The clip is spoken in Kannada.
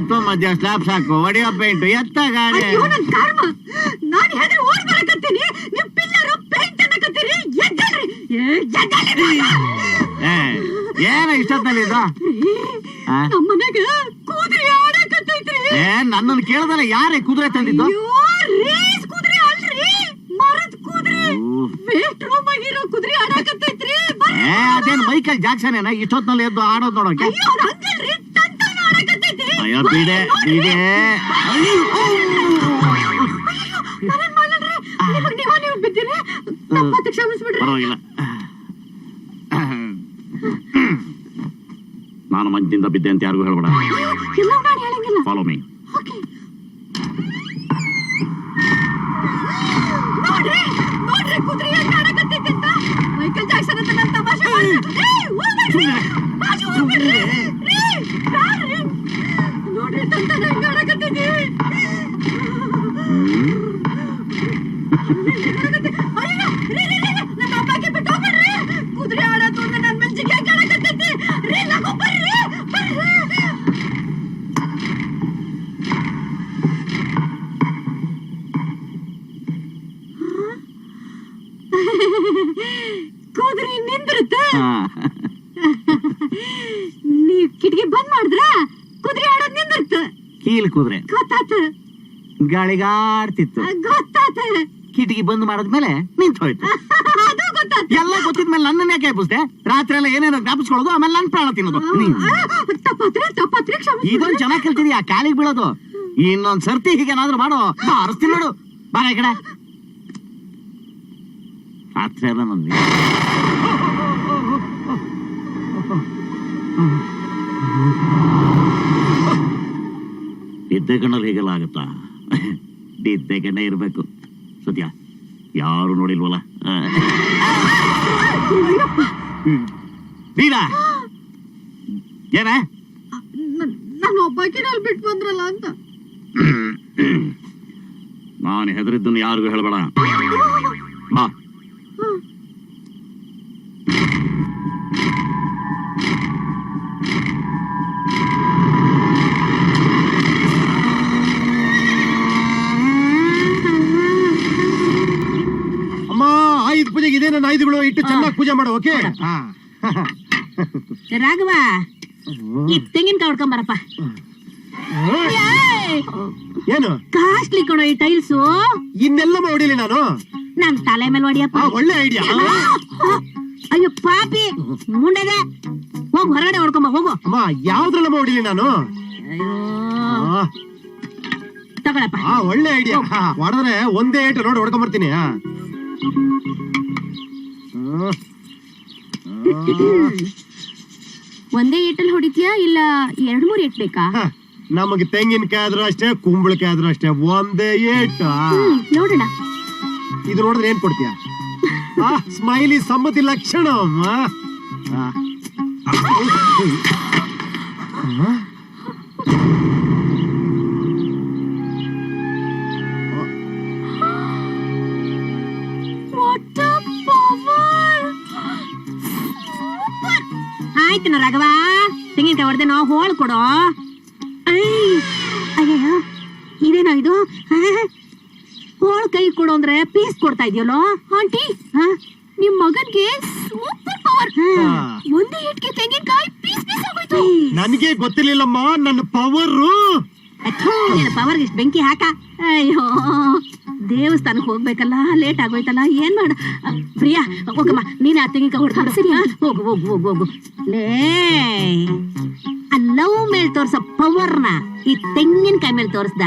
ಎತ್ತು ಮಧ್ಯ ಸ್ಲಾಬ್ ಸಾಕು ಹೊಡೆಯೋ ಪೇಂಟ್ ಎತ್ತ ಗಾಡಿ. ನಾನು ಹೆದರಿ ಓಡ್ ಬರಕತ್ತೀನಿ, ನೀವು ಪಿಲ್ಲರು ಪೇಂಟ್ ಅನ್ನಕತ್ತೀರಿ. ಏನ ಇಷ್ಟೊತ್ತಲ್ಲಿ ಇದು? ನಮ್ಮ ಮನೆಗ ಕುದುರೆ ಆಡಕತ್ತೈತ್ರಿ. ನನ್ನನ್ನು ಕೇಳದಲ್ಲ, ಯಾರೇ ಕುದುರೆ ತಂದಿದ್ದು? ರೇಸ್ ಕುದುರೆ ಅಲ್ರಿ, ಮರದ ಕುದುರೆ. ವೇಟ್ ರೂಮ್ ಆಗಿರೋ ಕುದುರೆ ಆಡಕತ್ತೈತ್ರಿ. ಅದೇನು ಮೈಕಲ್ ಜಾಕ್ಸನ್ ಏನ ಇಷ್ಟೊತ್ತಿನಲ್ಲಿ ಎದ್ದು ಆಡೋದ್ ನೋಡೋಕೆ? ಅಯ್ಯೋ ಬಿಡೆ ಬಿಡೆ. ಪರವಾಗಿಲ್ಲ, ನಾನು ಮಂಚಿಂದ ಬಿದ್ದೆ ಅಂತ ಯಾರಿಗೂ ಹೇಳ್ಬೇಡ. Follow me. ಮೈಕಲ್ ಜಾಕ್ಸನ್ ಅಂತ ನನ್ನ ತಮಾಷೆ ನೋಡ್ರಿ ತಂತಾನೆ ಹೆಂಗ ಆಡಕತ್ತಿದ್ದೀವಿ. ನನ್ನ ಅಬ್ಬಾಗೆ ಬಿಟ್ಟು ಹೋಗ್ಬೇಡ್ರಿ. ಕುದುರೆ ಆಡೋದು ನನ್ನ ಮೆಂಚಿಗೆ ಹೆಂಗ ಆಡಕತ್ತೈತಿ ರೀ. ಲಗು ಬರ್ರಿ ಬರ್ರಿ. ಕುದುರೆ ನಿಂದಿರುತ್ತ. ನೀವ್ ಕಿಟಕಿ ಬಂದ್ ಮಾಡಿದ್ರ ಕುದುರೆ ಆಡೋದ್ ನಿಂದಿರುತ್ತ. ಕೀಲ್ ಕುದುರೆ ಗೊತ್ತಾತ, ಗಾಳಿಗಾಡ್ತಿತ್ತು. ಗೊತ್ತಾತ. ಕಿಟಕಿ ಬಂದ್ ಮಾಡದ್ಮೇಲೆ ನಿಂತು ಹೋಯ್ತು. ಅದು ಗೊತ್ತಾತ. ಎಲ್ಲ ಗೊತ್ತಿದ್ಮೇಲೆ ನನ್ನ ಯಾಕೆ ಎಬ್ಬಿಸ್ದೆ? ರಾತ್ರಿ ಎಲ್ಲ ಏನೇನೋ ಜ್ಞಾಪಿಸ್ಕೊಳ್ಳೋದು, ಆಮೇಲೆ ನನ್ನ ಪ್ರಾಣ ತಿನ್ನೋದು. ತಪ್ಪತ್ರೆ ಇದೊಂದು ಚೆನ್ನಾಗಿ ಕಲ್ತಿದ್ಯಾ, ಕಾಲಿಗೆ ಬೀಳೋದು. ಇನ್ನೊಂದ್ ಸರ್ತಿ ಹೀಗೇನಾದ್ರೂ ಮಾಡೋ, ಬಾರಿಸ್ತೀನಿ ನೋಡು. ಬಾರ ಈ ಕಡೆ. ರಾತ್ರಿ ಎಲ್ಲ ನಂದಿ ಇದ್ದೆ ಕಣ್ಣಲ್ಲಿ ಹೀಗೆಲ್ಲ ಆಗುತ್ತಾ? ಇದ್ದೆ ಕಣ್ಣ ಇರ್ಬೇಕು. ಸತ್ಯ, ಯಾರು ನೋಡಿಲ್ವಲ್ಲ. ನೀನಾ ಏನ? ನಾನು ಒಬ್ಬಾಕಿನಲ್ಲಿ ಬಿಟ್ಟು ಬಂದ್ರಲ್ಲ ಅಂತ. ನಾನು ಹೆದರಿದ್ದನ್ನು ಯಾರಿಗೂ ಹೇಳ್ಬೇಡ. ಬಾ. ಅಮ್ಮ, ಆಯುಧ ಪೂಜೆಗೆ ಇದೇ ನನ್ನ ಆಯುಧಗಳು ಇಟ್ಟು ಚೆನ್ನಾಗಿ ಪೂಜೆ ಮಾಡು. ಓಕೆ ರಾಘವ, ಈ ತೆಂಗಿನಕಾಯಿ ಹೊಡ್ಕೊಂಡ್ ಬರಪ್ಪ. ಏನು ಕಾಸ್ಟ್ಲಿ ಕೊಡೋ ಈ ಟೈಲ್ಸು. ಇನ್ನೆಲ್ಲ ಹೊಡಿಲಿ ನಾನು. ನನ್ ತಲೆ ಮೇಲೆ ಹೊಡಿಯಪ್ಪ. ಒಳ್ಳೆ ಐಡಿಯಾ. ಅಯ್ಯೋ ಪಾಪಿ ಮುಂಡೆದೆ, ಹೋಗ್ ಹೊರಗಡೆ ಹೊಡ್ಕೊಂಬ ಹೋಗು. ಅಮ್ಮ, ಯಾವ್ದ್ರಲ್ಲಮ್ಮ ಹೊಡಿಲಿ ನಾನು? ತಗೊಳಪ್ಪ. ಒಳ್ಳೆ ಐಡಿಯಾ. ಹೊಡೆದ್ರೆ ಒಂದೇ ಏಟು ನೋಡಿ ಹೊಡ್ಕೊಂಡ್ ಬರ್ತೀನಿ. ಒಂದೇ ಏಟಲ್ಲಿ ಹೊಡಿತೀಯಾ ಇಲ್ಲ 2-3 ಏಟ್ ಬೇಕಾ? ನಮಗೆ ತೆಂಗಿನಕಾಯಿ ಆದ್ರೂ ಅಷ್ಟೇ, ಕುಂಬಳಕಾಯಿ ಆದ್ರೂ ಅಷ್ಟೇ, ಒಂದೇ ಏಟ. ನೋಡೋಣ. ಇದು ನೋಡಿದ್ರೆ ಏನ್ ಕೊಡ್ತೀಯ? ಸ್ಮೈಲಿ ಸಮ್ಮತಿ ಲಕ್ಷಣ. ಆಯ್ತು ರಾಘವ, ತೆಂಗಿನಕಾಯಿ ಹೊಡೆದೆ ನಾವು ಹೋಳು ಕೊಡೋ. ಅಯ್ಯೋ ಇದೇನೋ ಇದು, ಹೋಳು ಕೈ ಕೊಡು ಅಂದ್ರೆ ಪೀಸ್ ಕೊಡ್ತಾ ಇದೆಯಲ್ಲೋ ಆಂಟಿ. ನಿಮ್ ಮಗನ್ಗೆ ಸೂಪರ್ ಪವರ್. ಒಂದೇ ಇಟ್ಗೆ ತೆಂಗಿನಕಾಯಿ ಪೀಸ್ ಪೀಸ್ ಆಗೋಯ್ತು. ನನಗೆ ಗೊತ್ತಿರ್ಲಿಲ್ಲಮ್ಮ ನನ್ನ ಪವರ್. ಪವರ್ಗೆ ಇಷ್ಟು ಬೆಂಕಿ ಹಾಕ. ಅಯ್ಯೋ ದೇವಸ್ಥಾನಕ್ಕೆ ಹೋಗ್ಬೇಕಲ್ಲ, ಲೇಟ್ ಆಗೋಯ್ತಲ್ಲ, ಏನ್ ಮಾಡ. ಪ್ರಿಯಾ ಹೋಗಮ್ಮ, ನೀನ್ ಆ ತೆಂಗಿನಕಾಯಿ ಹೊಡ್ಕೊಂಡು ಸರಿ. ಹೋಗು ಹೋಗು ಹೋಗು ಹೋಗು. ಲೇ, ಲವ್ ಮೇಲ್ ತೋರ್ಸ ಪವರ್ನ ಈ ತೆಂಗಿನಕಾಯಿ ಮೇಲೆ ತೋರಿಸ್ದ.